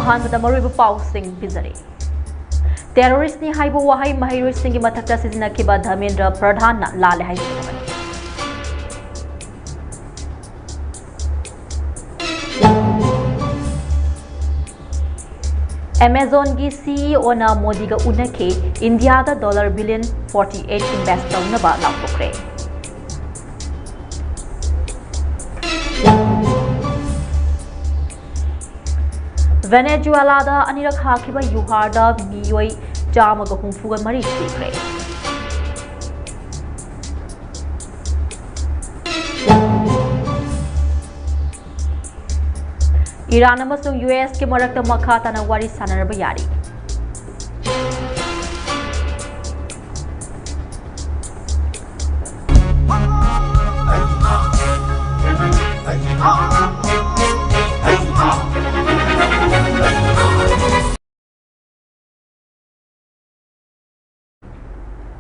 अहानबदा मरुइबा पाउसिंग पिजरे terrorist नि हाइबो वहाई महिरोइ सिंगी मथक्ता सिजनखिबा धर्मेंद्र प्रधान ना लाले हाइबा Amazon की CEO ना मोदी का उनके इंडिया दा $1 बिलियन 48 इन्वेस्ट तौनबा लाथोखरे वेनेजुएला दा अनिरक हाकिबा युहार दा मियोई चामगा हुंफुगा मरी सिखरे ईरान अमसुंग यूएस के मरक्ता मखा ताना वारी सानरबा यारी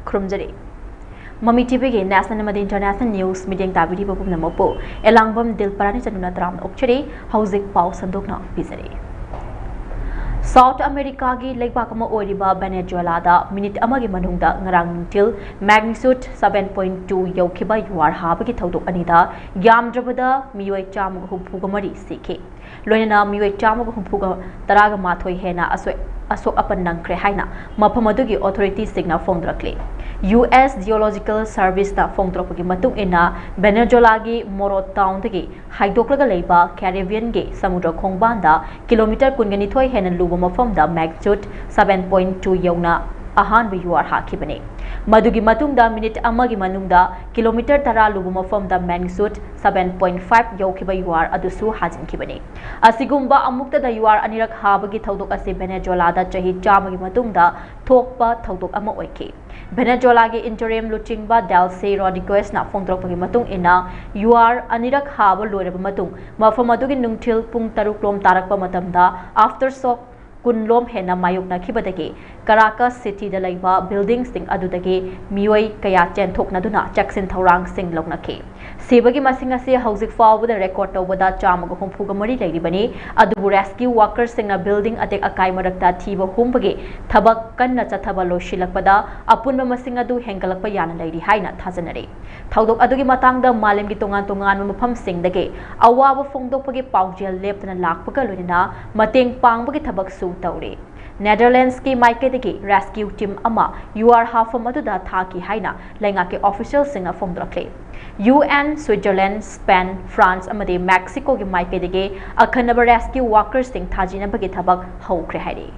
खुरमजरी ममी टीवी के नेशनल मद इंटरनेशनल न्यूज मीडियम ताबीरी बपुम नमपो एलांगबम दिलपरानी चनुना तराम ओक्चरी हौजिक पाउ संदोकना पिजरी साउथ अमेरिका की लेबाकमा ओरिबा वेनेजुएला दा मिनिट अमगी मनुंगदा ngarang nungtil magnitude 7.2 यौखिबा युआर हाबगी थौदोक अनिदा यामद्रबदा मियोय चामुग हुफुगा मरी सिखे लोइना मियोय चामुग हुफुगा तरागा माथोय हेना असोक अपन नंखरे हाइना मफम अदुगी ऑथोरिटी सिग्ना फोंद्रक्ले US जियोलॉजिकल सर्विस दा फोंद्रपगी मतुंग इना वेनेजुएला की मोरो टाउन दगी हाइदोक्लगा लेबा कैरिबियन के समुद्र खोंगबांदा किलोमीटर कुनगनिथोय हेना लुबा मफमदा मैग्नीट्यूड 7.2 यौना अहानबा युआर हाखिबने मदुगी मतुंगदा मिनिट अमगी मनुंगदा किलोमीटर 10 लुबा मफमदा मैग्नीट्यूड 7.5 यौखिबा युआर अदुसु हाजिनखिबने असिगुंबा अमुक्तदा युआर अनिरक हाबगी थौदोक असे वेनेजुएलादा चही चामगी मतुंगदा थोकपा थौदोक अमा ओइखे वेनेजुएला के इंटरिम लुचिंगबा डेल्सी रोड्रिगेज ना फोंद्रोकपगी मतुंग इना युआर अनिरक हाब लोइरबा मतुंग मफम अदुगी नुंगथिल पुंग 6 लोम तारकपा मतमदा आफ्टर शॉक कुनलोम हेना मायोकनाखिबदगी कराकस सिटी दा लैबा बिल्डिंग सिंग अदुदगी मियोय कया चेंथोकनादुना चैक्सिन थौरांग सिंग लौनखे सेबगी मसिंग असे हौजिक फावबदा रेकॉर्ड तौबदा चामग हुंफुगा मरी लैरिबनी अदुबु रेस्क्यू वर्कर्स सिंगना बिल्डिंग अटेक अकाई मरक्ता थीबा हुंबगे थबक कन्ना चथबा लोशिलकपदा अपुनबा मसिंग अदु हेंगलकपा याना लैरि हाइना थाजनरे थौदोक अदुगी मातांगदा मालेमगी तोंगान तोंगान मफम सिंगदगे अवाब फोंदोकपगे पाउजेल लेपतना लाकपगा लोइना मतेंग पांगबगे थबक सु तौरे नेदरलैंड्स की माइकेदगी रेस्क्यू टीम अमा यूआर हाफम अदुदा थाकी हाइना लैंगा के ऑफिशियल सिंगा फोंद्रखले UN स्विट्जरलैंड स्पेन फ्रांस अमदे मैक्सिको की माइकेदगी अखनब रेस्क्यू वर्कर्स सिंग थाजिनबगे थबक हौख्रे हाइरे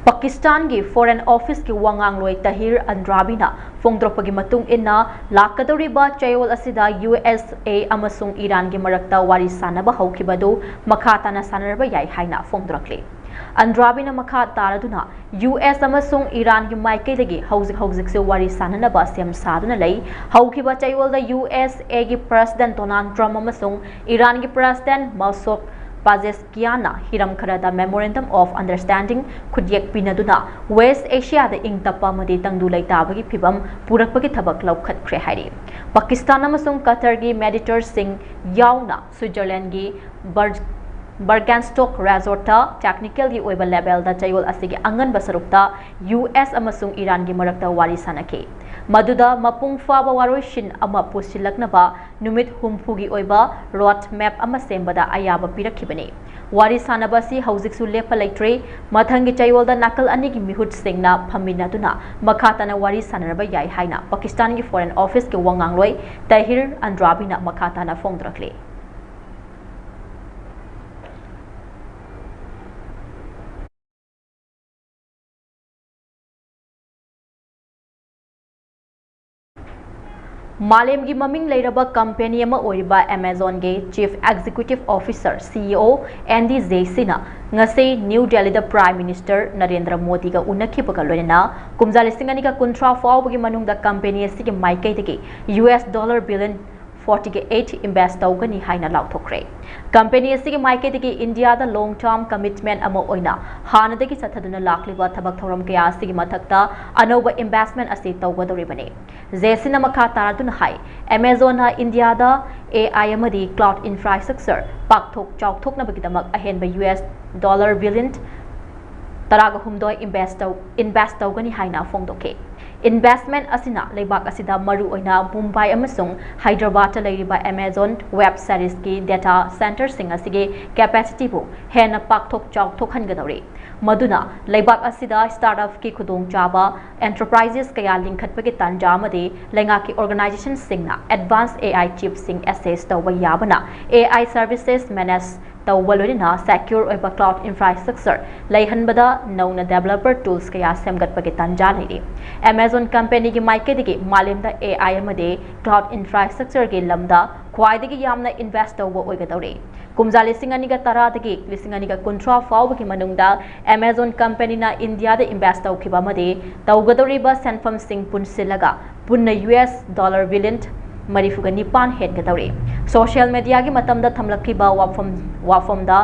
पाकिस्तान की फॉरेन ऑफिस की वांगांगलोय तहीर अंद्राबीना फोंद्रोपगी मतुंग इन्ना लाकदौरिबा चयोल असिदा USA अमसुंग ईरान की मरक्ता वारी सानबा हौखिबदु मखा ताना सानरबा याय हाइना फोंद्रक्ले अंद्राबीना मखा तारदुना US अमसुंग ईरान की माइकेदगी हौजिक से वारी साननबा सेम सादुना लई हौखिबा चयोलदा USA की प्रेसिडेंट डोनाल्ड ट्रम्प अमसुंग ईरान की प्रेसिडेंट मसूद पाजेस्कियाना हिरम खरदा मेमोरेंडम ऑफ अंडरस्टैंडिंग खुदियक पिनदुना वेस्ट एशिया दा इंग तप्पा मदे तंगदु लैताबगी फिबम पुरकपगी थबक लौखतख्रे हाइरे पाकिस्तान अमसुंग कतर की मेडिटर सिंह याउना स्विट्जरलैंड की बर्गेनस्टोक रेजोर्टा टेक्निकल की ओइबा लेवल दा चयोल असिगे अंगन बसरुक्ता US अमसुंग ईरान की मरक्ता वारी सानके मदुदा मपुंग फाबा वारोइशिन अमा पुसिलकनबा नुमित हुमफुगी ओइबा रोड मैप अमा सेंबदा अयाबा पिरखिबने वारी सानबासी हौजिकसु लेपा लैत्रे मथंगी चयोलदा नाकल अनिगी मिहुट सिंगना फमिनादुना मखाताना वारी सानरबा याय हाइना पाकिस्तान की फॉरेन ऑफिस के वांगांगलोय तहीर अंद्राबीना मखाताना फोंद्रखले मालेम की ममिंग लेरबा कंपनी अमेजोन के chief executive officer CEO Andy जेसिना ngase न्यू दिल्ली दा प्राइम मिनिस्टर नरेंद्र मोदी का उनखिबगा लोइना कुमजा लिसिंग अनिका कुंट्रा फावबगी मनुंगदा कंपनी असि के माइकै दगे $1 billion 48 invest tawgani haina lauthokre company asigi maiketigi India da long term commitment amo oina hanadagi sathaduna lakliba thabak thoram kaya asigi mathakta anoba investment asi tawgadoribani jesina makha taraduna hai Amazon ha India da AI amadi cloud infrastructure pakthok chawthokna bagidamak ahenba US dollar billion taraga humdoi invest tawgani haina fongdoke investment asina leibak asida maru oina Mumbai amasung Hyderabad ta leiriba Amazon web series ki data center sing asige capacity bu hena pakthok chawthok hangadori maduna leibak asida startup ki khudong chaba enterprises kaya linkhatpagi tanja amadi lenga ki organization singna advanced AI chips sing access tawba yabana AI services manage tawbalorina secure oiba cloud infrastructure leihanbada nauna developer tools kaya semgatpagi tanja leiri Amazon company ki maiketigi malemda AI amade cloud infrastructure ki lamda khwaidagi yamna invest tawba oigadore kumja lising aniga taradagi lising aniga contra fawbagi manungda Amazon company na India da invest tawkhiba amade tawgadoriba senfam sing punsilaga punna US dollar billion marifuga nipan head gadore social media gi matamda thamlakhiba wafam da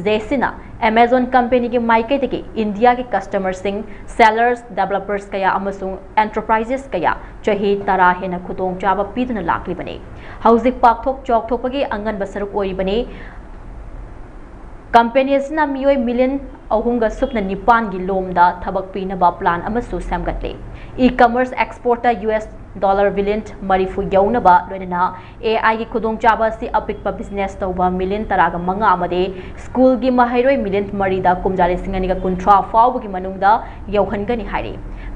jesina Amazon company ki maiketigi India ki customers sing sellers developers kaya amasung enterprises kaya chahi tara hena khudong chaba piduna laklibani hauzik pakthok chokthopagi angan basaruk oibani companies na miyoi million ahunga supna nipan gi lomda thabak pinaba plan amasu samgatle e-commerce exporter US dollar billion marifu yaunaba loinana AI gi khudong chaba si apikpa business tawba million taraga manga amade school gi mahairoi million marida kumjale singani ga kuntra fawbu gi manungda yauhangani hairi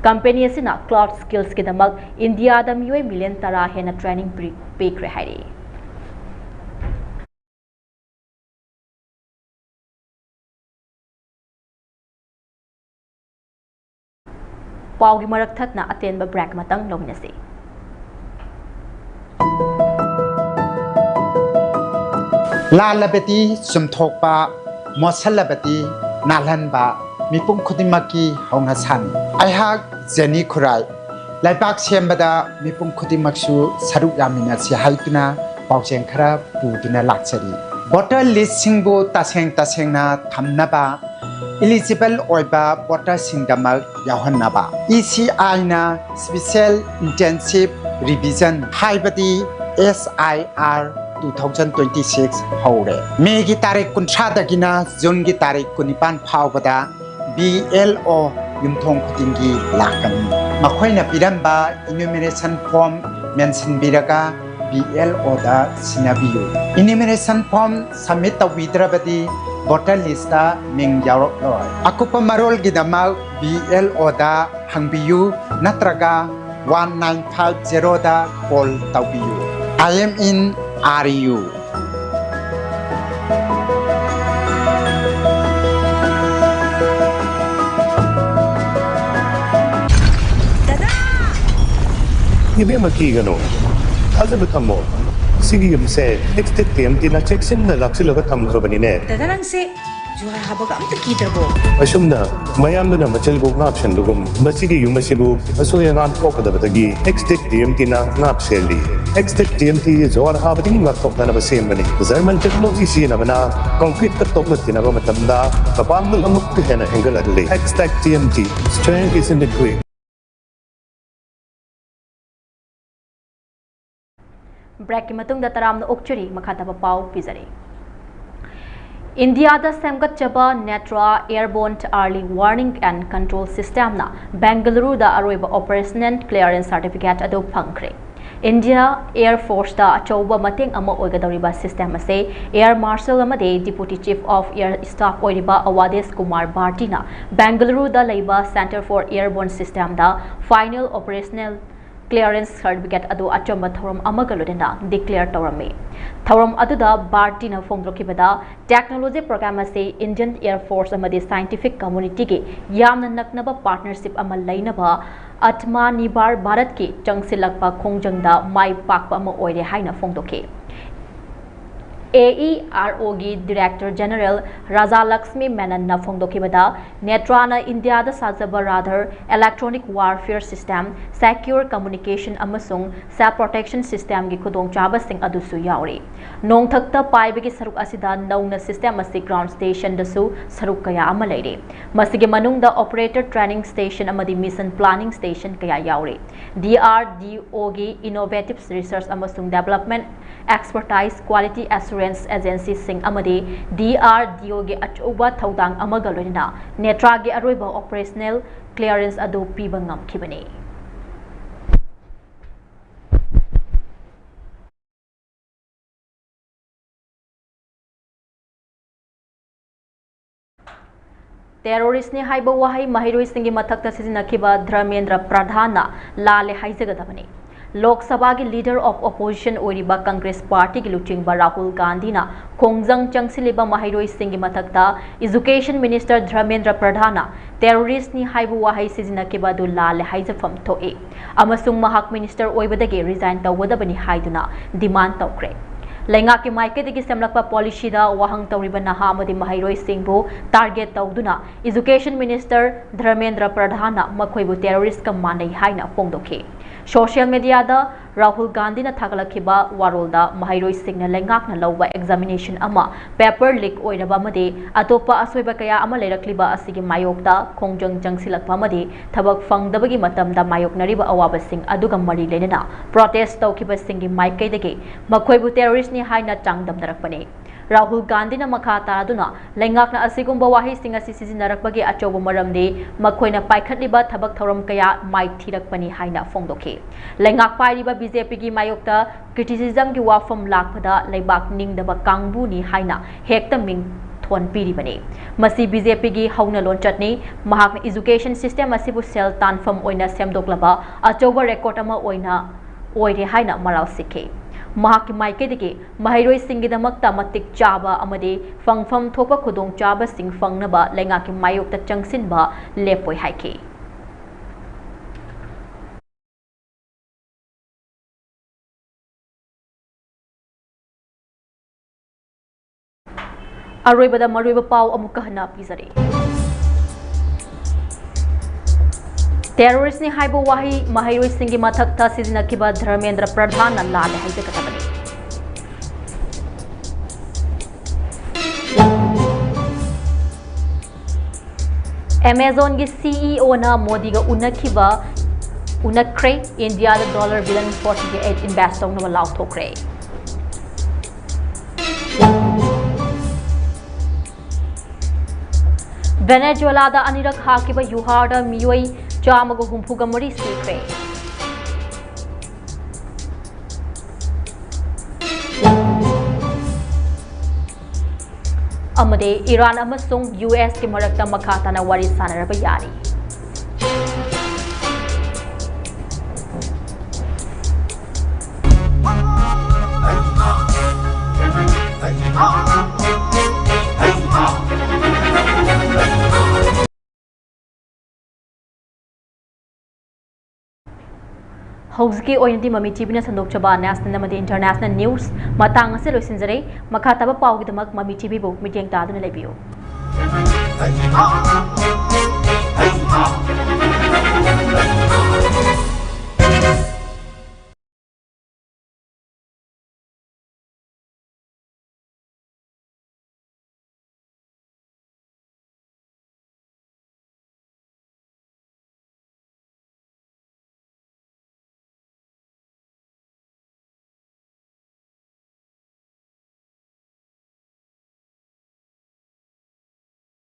company asina cloud skills ki damak India da miyoi million tara hena training pekre hairi paugi marak thatna atenba break matang lominasi lalabati sumthokpa mosalabati nalhanba mipum khudimaki haungasan aihak jeni khurai laibak sembada mipum khudimaksu saruk yamina si haituna paujeng khara puduna lakchari voter list singbo tasengna thamnaba eligible oiba voter singdamak yahannaba ECI na special intensive revision haibati SIR 2026 haure May gi tarik kuntra dagina June gi tarik kunipan phawbada BLO yumthong khutingi lakani makhoina piramba enumeration form mention biraga BLO da sinabiyu enumeration form submit tawidrabadi voter list da ming yarok loi akupa marol gi dama BLO da hangbiyu natraga 1950 da call tawiyu I am in RU Ibe makigano Azabu tamo Sige yumse Next time tina checksin na laksilaga tamkrabani ne Tadarang se Juhar habaga amta kidrabo Asumna mayamna na machalbo ngapshan dugum Masigi yumasibu Asuya ngan pokadabatagi Next time tina ngapseli Next TMT Juhar habading ngaptokna na basimani Zarman technology siya na mana Concrete katokna tinaba matamda Kapamdul amuk kihena hengal adli Next TMT Strength is in the quick break ki matungda taramna okchuri makhataba pau pizari India da semgatchaba Netra airborne early warning and control system na Bangalore da aroiba operational clearance certificate ado phangkhre India Air Force da achauba mateng ama oigadoriba system ase Air Marshal amade Deputy Chief of Air Staff oiriba Awades Kumar Bharti na Bangalore da leiba Center for Airborne System da final operational clearance certificate adu achamba thoram amagalodena declare tawrami thoram aduda Bharti na phongdrokibada technology program ase Indian Air Force amade scientific community ge yamna naknaba partnership ama lainaba Atma Nibar Bharat ki, จังสิลักปะคงจังดาไม่ปักปะมาอวยได้ให้นะฟงโตเค AERO गी director general Raja Lakshmi Menon न फोंदोखिबदा नेट्राना India दा साजबा radar electronic warfare system secure communication अमसुंग self protection system गी खुदोंचाबा सिंग अदुसु यावरी नोंथक्ता पाइबगी सरुक असिदा नौना सिस्टम असि ग्राउंड स्टेशन दसु सरुक कया अमा लेरे मसिगे मनुंगदा ऑपरेटर ट्रेनिंग स्टेशन अमदी मिशन प्लानिंग स्टेशन कया यावरी DRDO गी इनोवेटिव रिसर्च अमसुंग development expertise quality assurance agency सिंग अमदी DRDO गी अचौबा थौदांग अमगा लोइना नेट्रा गी अरोइबा ऑपरेशनल क्लियरेंस अदु पीबा ngamkhibani टेरोरिस्ट ने हाइबा वहाई महिरोई सिंगी मथक्ता सिजिनखिबा धर्मेंद्र प्रधान लाले हाइजगदबनी लोकसभा की लीडर ऑफ ऑपोजिशन ओरिबा कांग्रेस पार्टी की लुचिंगबा राहुल गांधी ना खोंगजंग चंगसिलिबा महिरोई सिंगी मथक्ता education minister Dharmendra Pradhan terrorist नि हाइबा वहाई सिजिनखिबा दु लाले हाइजफम थोए अमसुंग महाक मिनिस्टर ओइबदगे रिजाइन तवदबनी हाइदुना डिमांड तौख्रे लेंगा के माइकेदगी सेमलकपा पॉलिसीदा वाहंग तौरिबा नहा अमदि महिरोई सिंहबु टारगेट तौदुना एजुकेशन मिनिस्टर धर्मेंद्र प्रधान मखोइबु टेरोरिस्ट का मानै हाइना फोंदोखे सोशल मीडिया दा राहुल गांधी ना थागलखिबा वारोलदा महिरोई सिंहना लेंगाकना लौबा एग्जामिनेशन अमा पेपर लीक ओइरबा मदे अतोपा असोइबा कया अमा लेरखलिबा असिगे मायोक्ता खोंजंग जंगसिलकपा मदे थबक फंगदबगी मतमदा मायोकनरिबा अवाबा सिंह अदुगा मरी लेना प्रोटेस्ट तौखिबा सिंगी माइकैदगे मखोइबु टेरोरिस्ट नि हाइना चांगदमदरकपने राहुल गांधी ना मखा तादुना लेंगाकना असिगुंबा वाही सिंह असि सिजिनरकबगे अचौबा मरमदे मखोइना पाइखटलिबा थबक थौरम कया माइ थीरकपनी हाइना फोंदोखे लेंगाक पाइरिबा बीजेपी की मायोक्ता क्रिटिसिज्म की वाफम लाखपदा लेबाक निंगदबा कांगबुनी हाइना हेक्ता मिंग थोन पीरिबने मसी बीजेपी की हौना लोंचटनी महाक एजुकेशन सिस्टम असिबु सेल तानफम ओइना सेमदोकलबा अचौबा रेकॉर्ड अमा ओइना ओइरे हाइना मराव सिखे महाकी माइकेदगे महिरोई सिंगिदमक्ता मतिक चाबा अमदे फंगफम थोपा खुदोंग चाबा सिंग फंगनबा लेंगाकी मायोक्ता चंगसिनबा लेपोय हाइके अरोइबदा मरुइबा पाव अमुक हना पिजरे टेरोरिस्ट ने हाइबो वाही महिरोई सिंगी मथक्ता सिजिनखिबा धर्मेंद्र प्रधान लाले हाइजगदबनी अमेज़न की CEO ना मोदी का उनख्रे इंडिया $1 बिलियन 48 इन्वेस्ट तौनबा लाउथोख्रे वेनेजुएला दा अनिरक हाकिबा युहार मियोई चामग हुंफुगा मरी सीख्रे अमदे ईरान अमसुंग US के मरक्ता मखाताना वारी सानरबा यारी हौजकी ओइनदी ममी टीवी संदोकचबा नेशनल अमदी इंटरनेशनल न्यूज मतांग असे लोइसिनजरे मखाताबा पावगिदमक ममी टीवी बु मिटिंग तादुना लेबियो